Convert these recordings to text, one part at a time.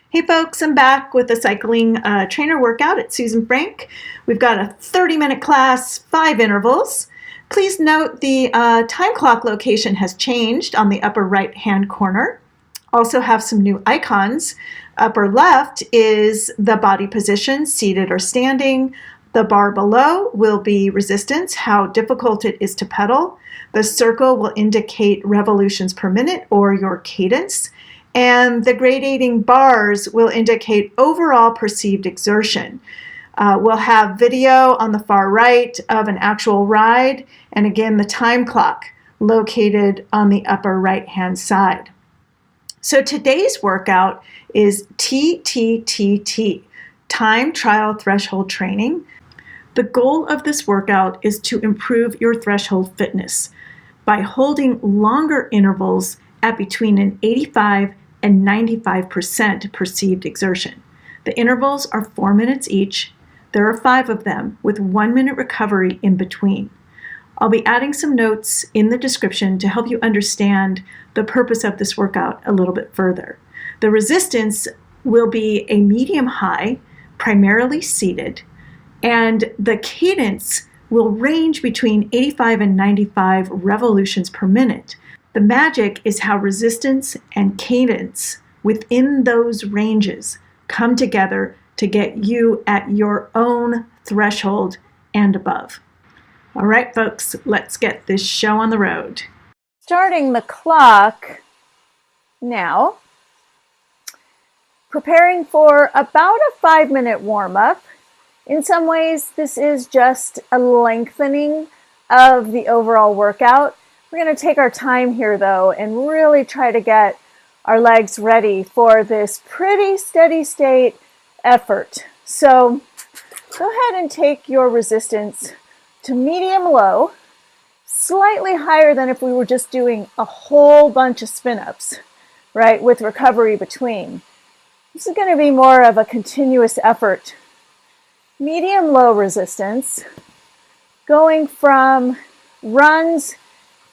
Hey folks, I'm back with a cycling trainer workout at Susan Frank. We've got a 30-minute class, 5 intervals. Please note the time clock location has changed on the upper right-hand corner. Also have some new icons. Upper left is the body position, seated or standing. The bar below will be resistance, how difficult it is to pedal. The circle will indicate revolutions per minute or your cadence. And the gradating bars will indicate overall perceived exertion. We'll have video on the far right of an actual ride, and again the time clock located on the upper right-hand side. So today's workout is TTTT, Time Trial Threshold Training. The goal of this workout is to improve your threshold fitness by holding longer intervals at between an 85 and 95% perceived exertion. The intervals are 4 minutes each. There are 5 of them with 1 minute recovery in between. I'll be adding some notes in the description to help you understand the purpose of this workout a little bit further. The resistance will be a medium high, primarily seated, and the cadence will range between 85 and 95 revolutions per minute. The magic is how resistance and cadence within those ranges come together to get you at your own threshold and above. All right, folks, let's get this show on the road. Starting the clock now. Preparing for about a 5-minute warm-up. In some ways, this is just a lengthening of the overall workout. We're going to take our time here, though, and really try to get our legs ready for this pretty steady state effort. So go ahead and take your resistance to medium-low, slightly higher than if we were just doing a whole bunch of spin-ups, right, with recovery between. This is going to be more of a continuous effort. Medium-low resistance, going from runs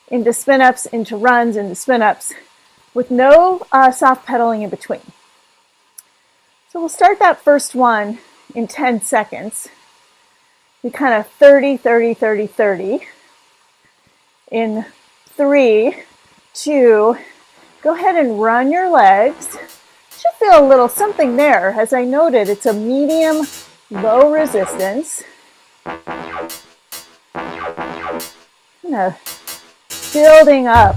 into spin-ups, into runs, into spin-ups, with no soft pedaling in between. So we'll start that first one in 10 seconds. We kind of 30, 30, 30, 30. In 3, 2, go ahead and run your legs. Should feel a little something there. As I noted, it's a medium low resistance. Building up.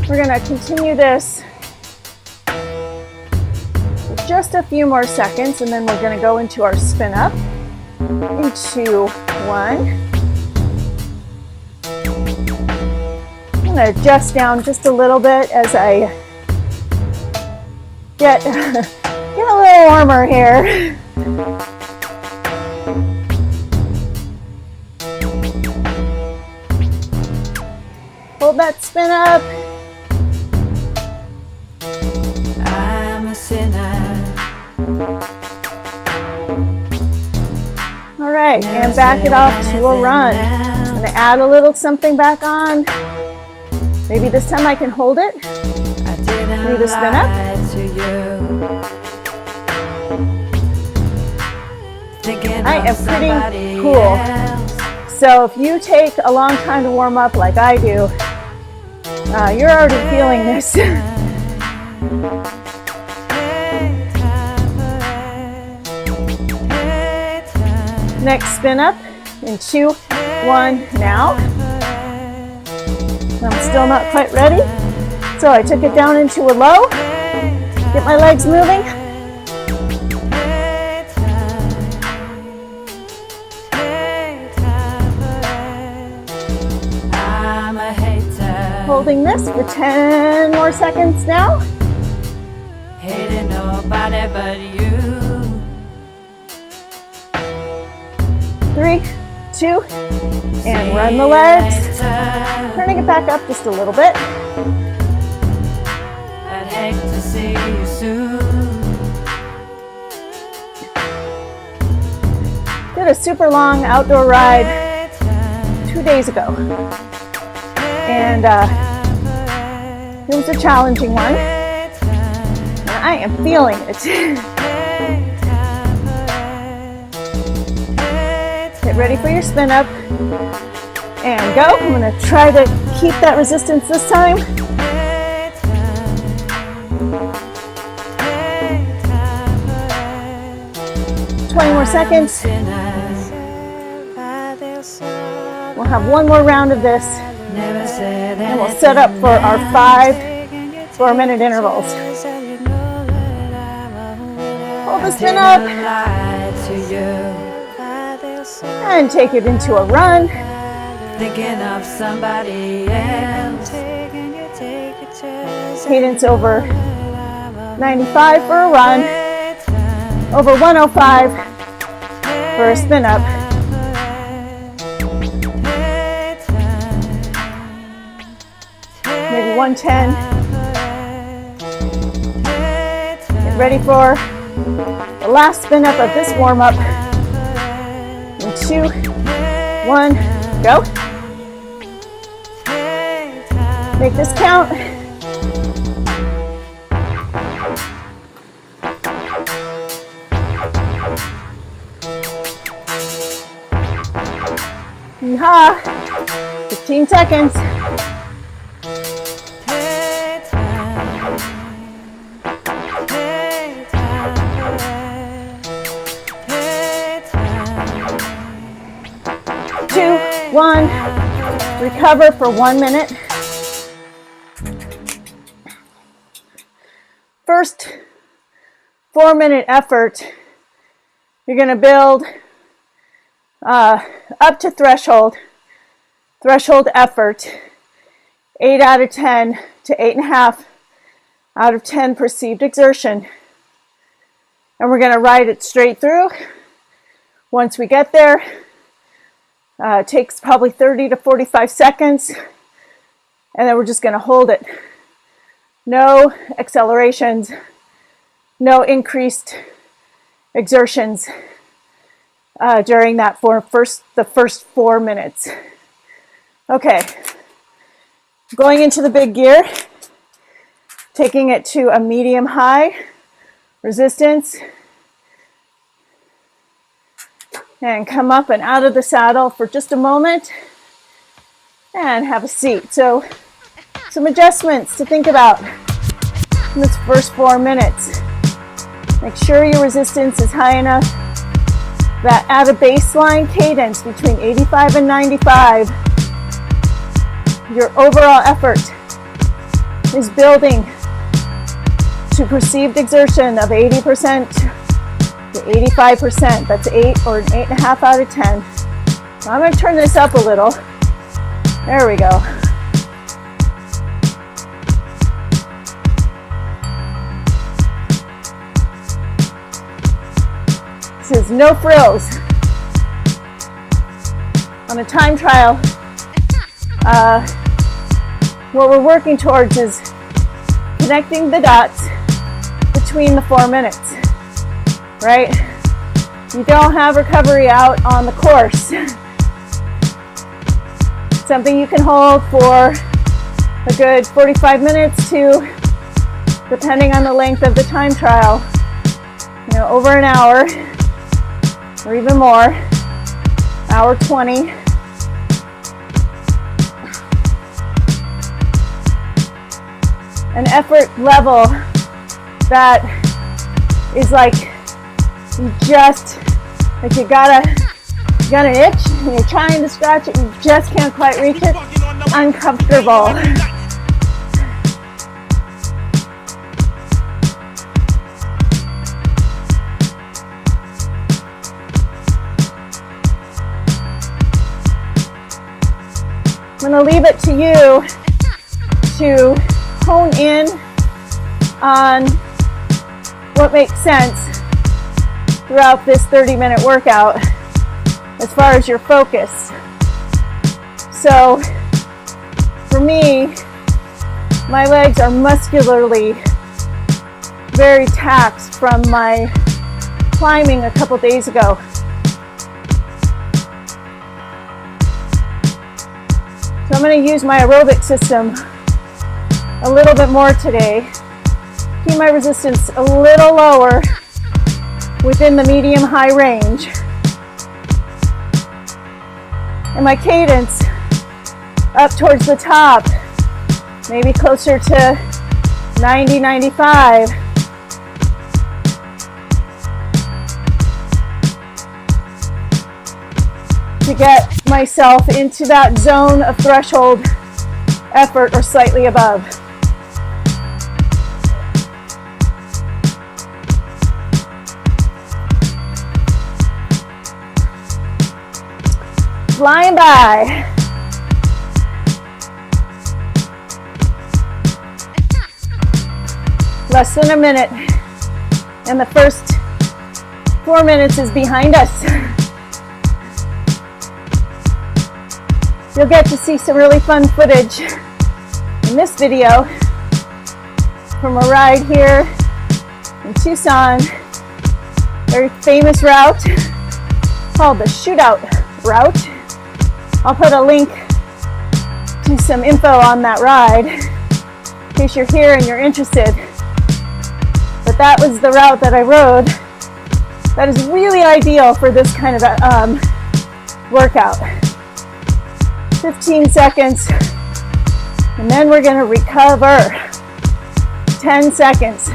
We're going to continue this for just a few more seconds, and then we're going to go into our spin up. Into 1. I'm going to adjust down just a little bit as I get a little warmer here. Hold that spin up. I'm a sinner. All right, and back it off to a run. I'm going to add a little something back on. Maybe this time I can hold it. Through the spin up. I am pretty cool. So if you take a long time to warm up like I do, you're already feeling this. Next spin up in 2, 1 now. I'm still not quite ready. So I took it down into a low. Get my legs moving. Holding this for 10 more seconds now. Hating nobody but you. 3, 2, and run the legs. Turning it back up just a little bit. I'd hate to see you soon. Did a super long outdoor ride 2 days ago. And it was a challenging one, and I am feeling it. Get ready for your spin up, and go. I'm going to try to keep that resistance this time. 20 more seconds. We'll have one more round of this, and we'll set up for our 5 4-minute intervals. Hold the spin up, and take it into a run. Thinking of somebody else. Cadence over 95 for a run, over 105 for a spin up. Maybe 110. Get ready for the last spin up of this warm up. In 2, 1, go. Make this count. Yeehaw! 15 seconds. Two, one. Recover for 1 minute. First 4-minute effort, you're going to build up to threshold effort, 8 out of 10 to 8.5 out of 10 perceived exertion. And we're going to ride it straight through. Once we get there, it takes probably 30 to 45 seconds, and then we're just going to hold it. No accelerations, no increased exertions during that the first 4 minutes. Okay, going into the big gear, taking it to a medium high resistance, and come up and out of the saddle for just a moment and have a seat. So some adjustments to think about in this first 4 minutes. Make sure your resistance is high enough that at a baseline cadence between 85 and 95, your overall effort is building to perceived exertion of 80% to 85%. That's 8 or an 8.5 out of 10. So I'm going to turn this up a little. There we go. This is no frills. On a time trial, what we're working towards is connecting the dots between the 4 minutes, right? You don't have recovery out on the course. Something you can hold for a good 45 minutes to, depending on the length of the time trial, over an hour or even more, hour 20. An effort level that is like you got an itch and you're trying to scratch it, you just can't quite reach it. It's uncomfortable. I'm going to leave it to you to hone in on what makes sense throughout this 30-minute workout as far as your focus. So for me, my legs are muscularly very taxed from my climbing a couple days ago. So I'm going to use my aerobic system a little bit more today. Keep my resistance a little lower within the medium-high range. And my cadence up towards the top, maybe closer to 90, 95. To get myself into that zone of threshold effort or slightly above. Flying by. Less than a minute, and the first 4 minutes is behind us. You'll get to see some really fun footage in this video from a ride here in Tucson, very famous route called the Shootout Route. I'll put a link to some info on that ride in case you're here and you're interested. But that was the route that I rode that is really ideal for this kind of workout. 15 seconds, and then we're going to recover. 10 seconds.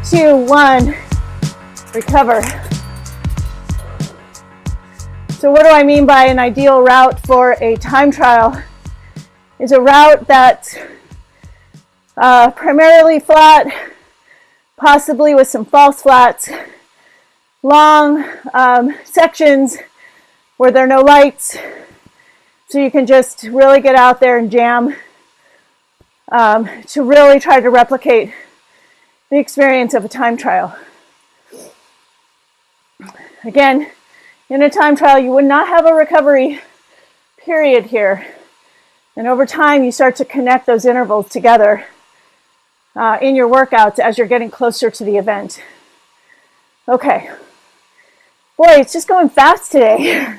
2, 1, recover. So what do I mean by an ideal route for a time trial? It's a route that's primarily flat, possibly with some false flats, long sections where there are no lights, so you can just really get out there and jam to really try to replicate the experience of a time trial. Again, in a time trial, you would not have a recovery period here. And over time, you start to connect those intervals together in your workouts as you're getting closer to the event. Okay. Boy, it's just going fast today.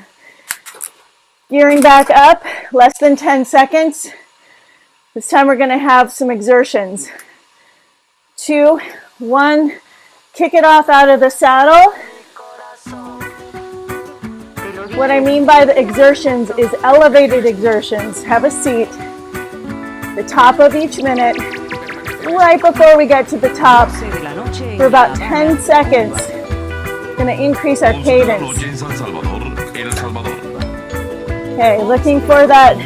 Gearing back up, less than 10 seconds. This time we're going to have some exertions. 2, 1, kick it off out of the saddle. What I mean by the exertions is elevated exertions. Have a seat. The top of each minute, right before we get to the top, for about 10 seconds. Going to increase our cadence. Okay, looking for that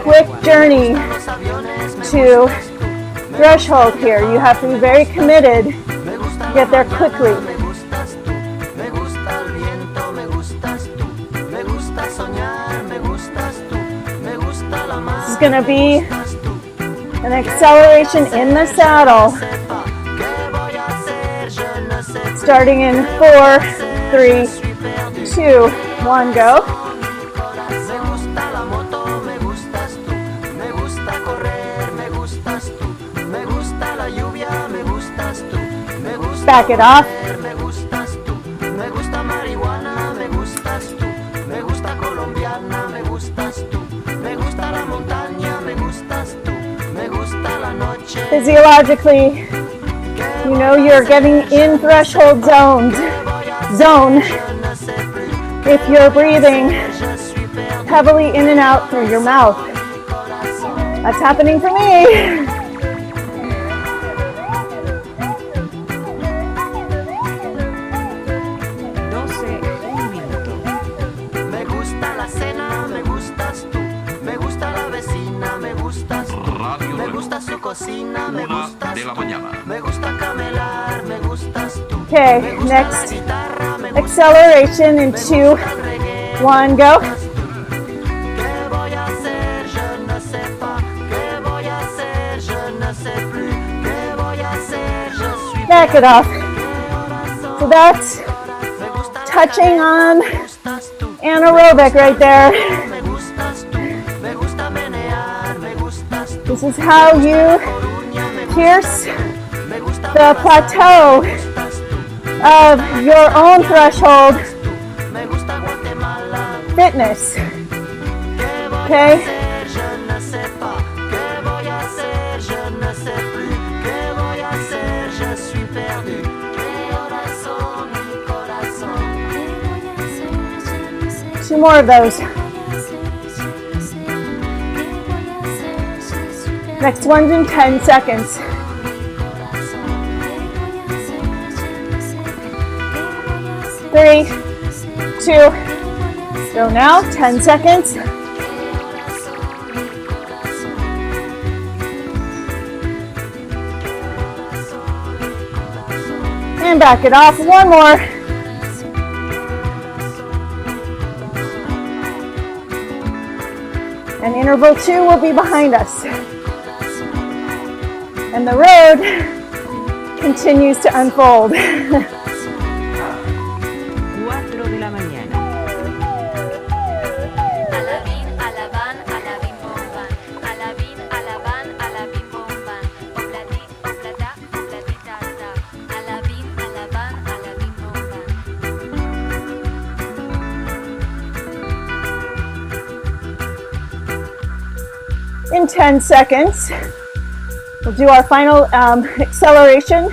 quick journey to threshold here. You have to be very committed to get there quickly. This is going to be an acceleration in the saddle. Starting in 4, 3, 2, 1, go. Back it off. Physiologically, you know you're getting in threshold zone if you're breathing heavily in and out through your mouth. That's happening for me. Okay, next acceleration in 2, 1, go. Back it off. So that's touching on anaerobic right there. This is how you pierce the plateau of your own threshold fitness. Okay? Two more of those. Next one's in 10 seconds. 3, 2, go now, 10 seconds. And back it off, one more. And interval 2 will be behind us. And the road continues to unfold. 4 de la mañana. Alabín, alaban, alabín, bomban. Alabín, alaban, alabín, bomban. Obladi, oblada, obladitata. Alabín, alaban, alabín, bomban. In 10 seconds, we'll do our final acceleration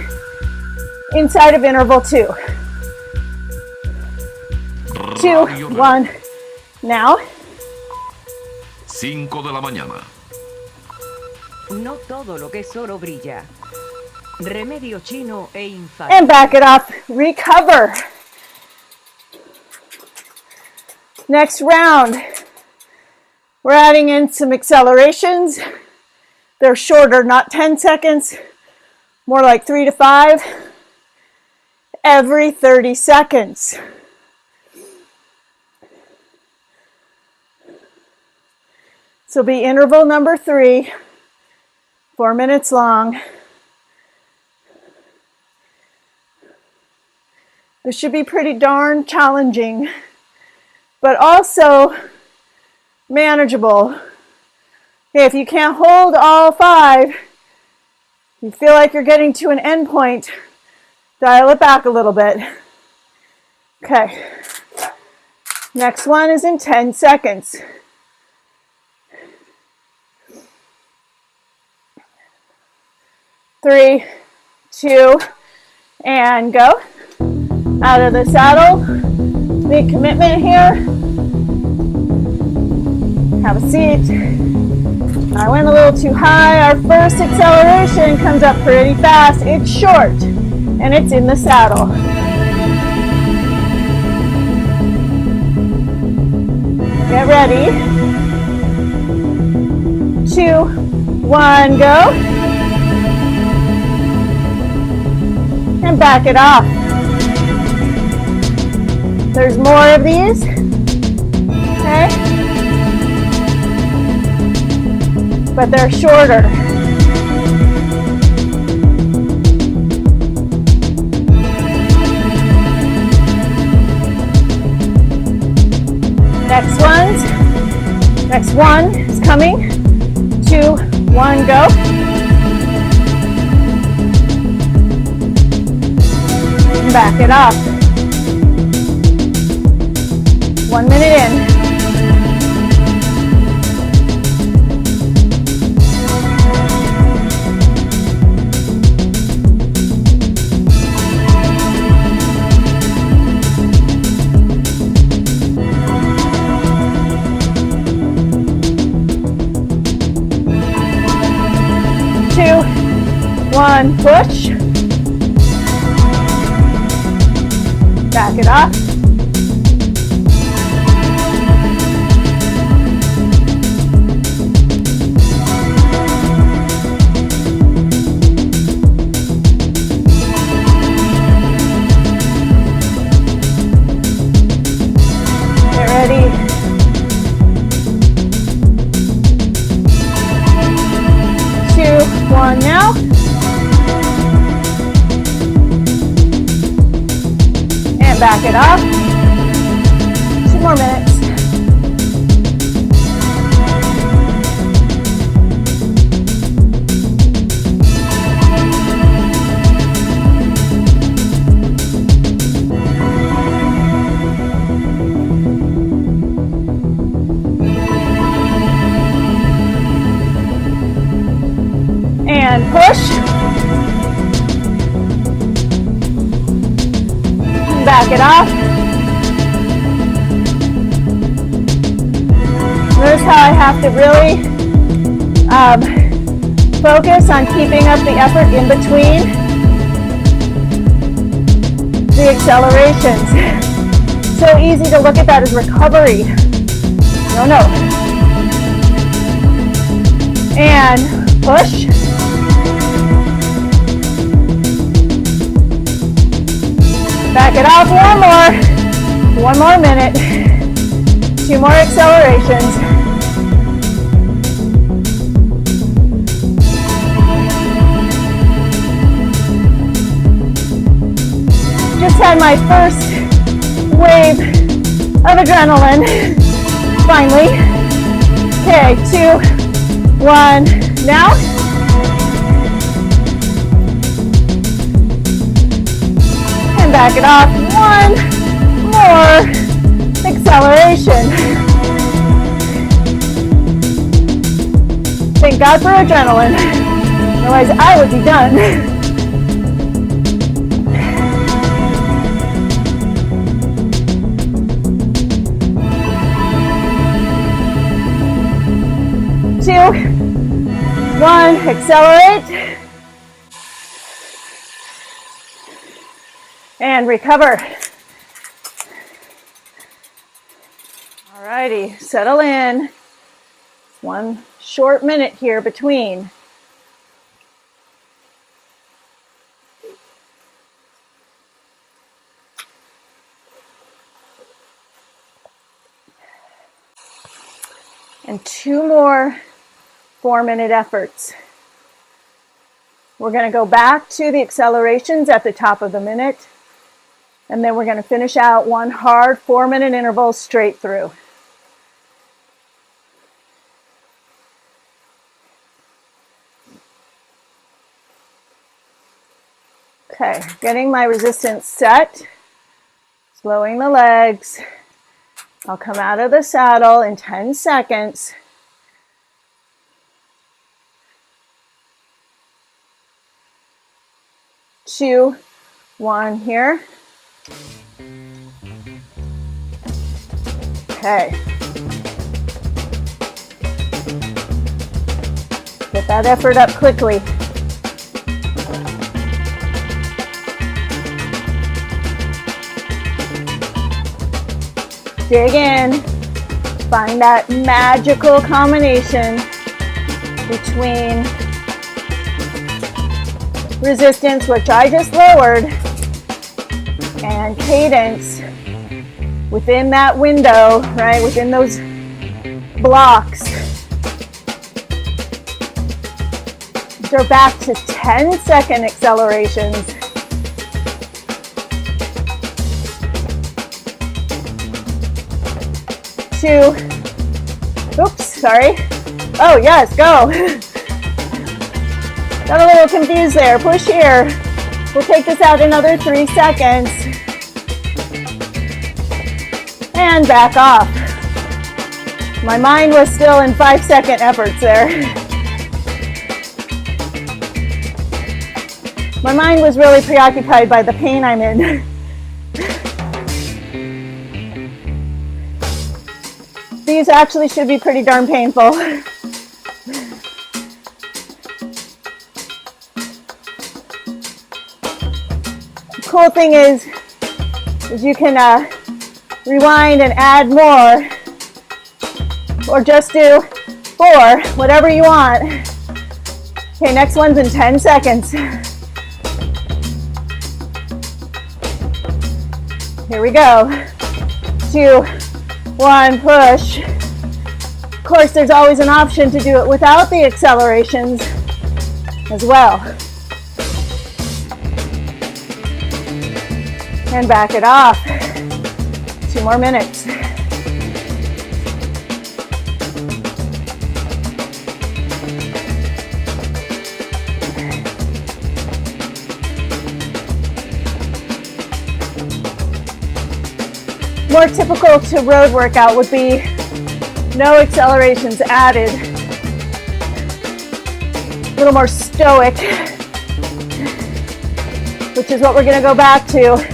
inside of interval 2. 2, 1, now. 5 de la mañana. No todo lo que es oro brilla. Remedio chino e infalible. And back it up, recover. Next round, we're adding in some accelerations. They're shorter, not 10 seconds, more like 3 to 5, every 30 seconds. So be interval number 3, 4 minutes long. This should be pretty darn challenging, but also manageable. Okay, if you can't hold all 5, you feel like you're getting to an end point, dial it back a little bit. Okay, next one is in 10 seconds. 3, 2, and go. Out of the saddle. Big commitment here. Have a seat. I went a little too high. Our first acceleration comes up pretty fast. It's short, and it's in the saddle. Get ready. 2, 1, go. And back it off. There's more of these. Okay. But they're shorter. Next one is coming. 2, 1, go. Back it up. 1 minute in. Two, one, push. Back it up. Get ready. 2, 1 now. Back it up. 2 more minutes. back it off. Notice how I have to really focus on keeping up the effort in between the accelerations. So easy to look at that as recovery. No. And push. Back it off, one more minute. 2 more accelerations. Just had my first wave of adrenaline, finally. Okay, 2, 1, now. And back it off, 1 more acceleration. Thank God for adrenaline, otherwise I would be done. 2, 1, accelerate. And recover. Alrighty, settle in. 1 short minute here between. And 2 more 4-minute efforts. We're going to go back to the accelerations at the top of the minute, and then we're going to finish out 1 hard 4-minute interval straight through. Okay, getting my resistance set, slowing the legs. I'll come out of the saddle in 10 seconds. Two, 1 here. Okay. Get that effort up quickly. Dig in. Find that magical combination between resistance, which I just lowered, and cadence within that window, right, within those blocks. They're back to 10-second accelerations. Two, oops, sorry. Oh yes, go. Got a little confused there. Push here. We'll take this out another 3 seconds. And back off. My mind was still in 5-second efforts there. My mind was really preoccupied by the pain I'm in. These actually should be pretty darn painful. The cool thing is you can rewind and add more, or just do 4, whatever you want. Okay, next one's in 10 seconds. Here we go. 2, 1, push. Of course, there's always an option to do it without the accelerations as well. And back it off. 2 more minutes. More typical to road workout would be no accelerations added. A little more stoic, which is what we're going to go back to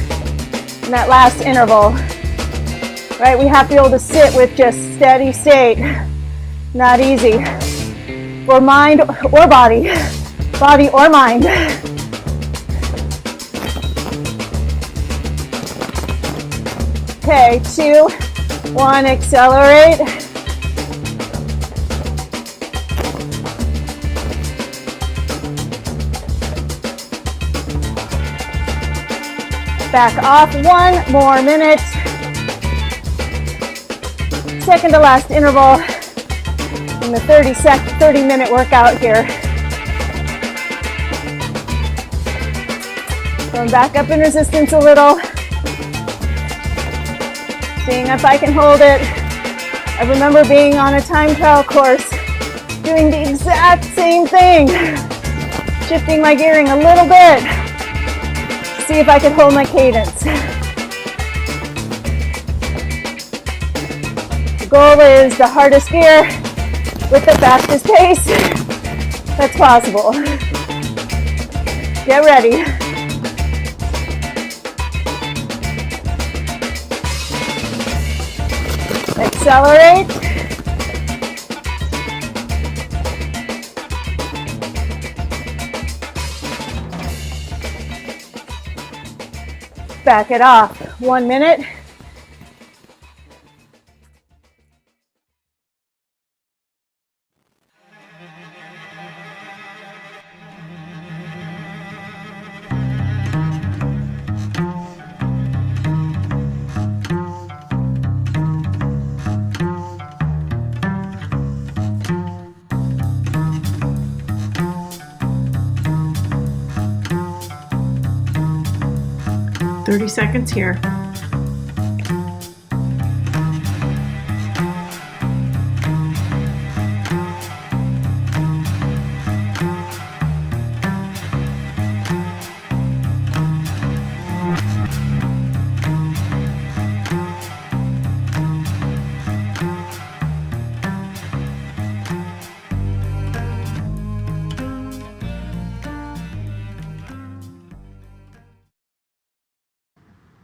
in that last interval, right? We have to be able to sit with just steady state. Not easy. For mind or body. Body or mind. Okay, 2, 1, accelerate. Back off, 1 more minute. Second to last interval in the 30-minute workout here. Going back up in resistance a little. Seeing if I can hold it. I remember being on a time trial course, doing the exact same thing. Shifting my gearing a little bit. See if I can hold my cadence. The goal is the hardest gear with the fastest pace that's possible. Get ready. Accelerate. Back it off. 1 minute. Thirty seconds here.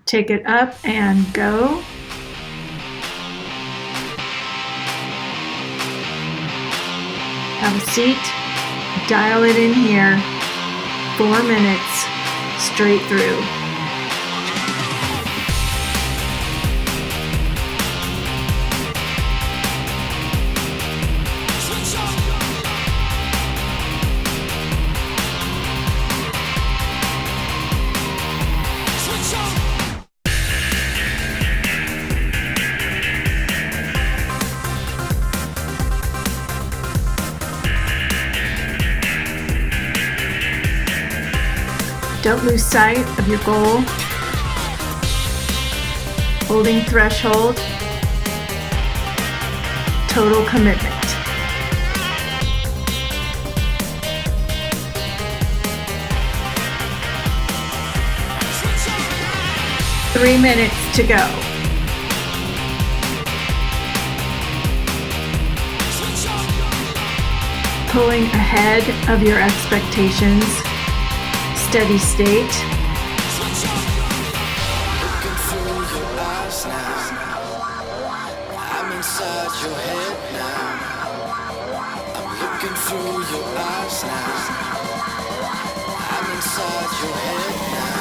Take it up and go. Have a seat. Dial it in here. 4 minutes straight through. Don't lose sight of your goal. Holding threshold. Total commitment. Three minutes to go. Pulling ahead of your expectations. Steady state. Looking through your eyes now. I'm inside your head now. I'm looking through your eyes now. I'm inside your head now.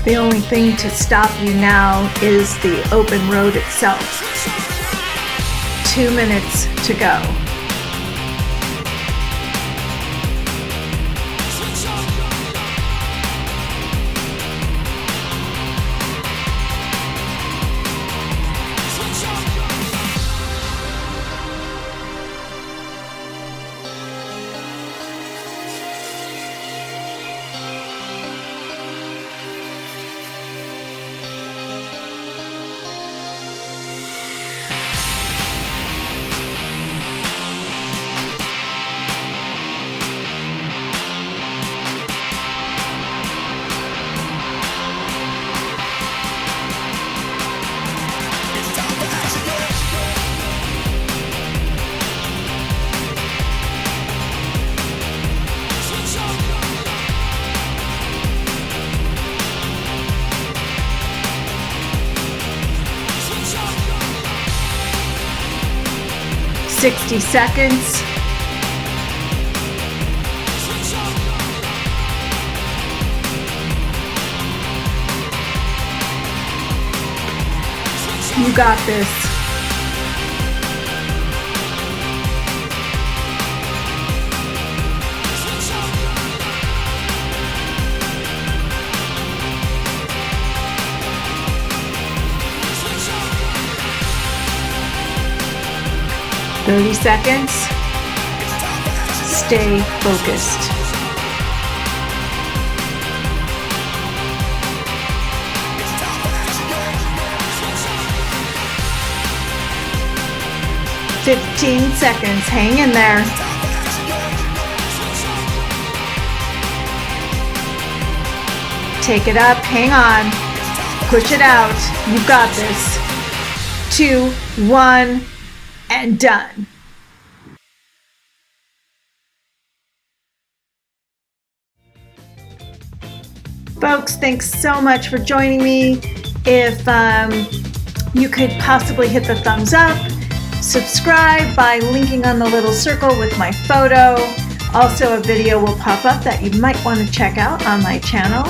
The only thing to stop you now is the open road itself. 2 minutes to go. 60 seconds. You got this. "30 seconds. Stay focused." "15 seconds. Hang in there. Take it up. Hang on. Push it out. You've got this. 2, 1, and done. Folks, thanks so much for joining me. If you could possibly hit the thumbs up, subscribe by linking on the little circle with my photo. Also, a video will pop up that you might want to check out on my channel.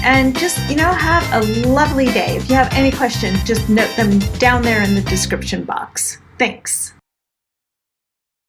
And just, have a lovely day. If you have any questions, just note them down there in the description box. Thanks.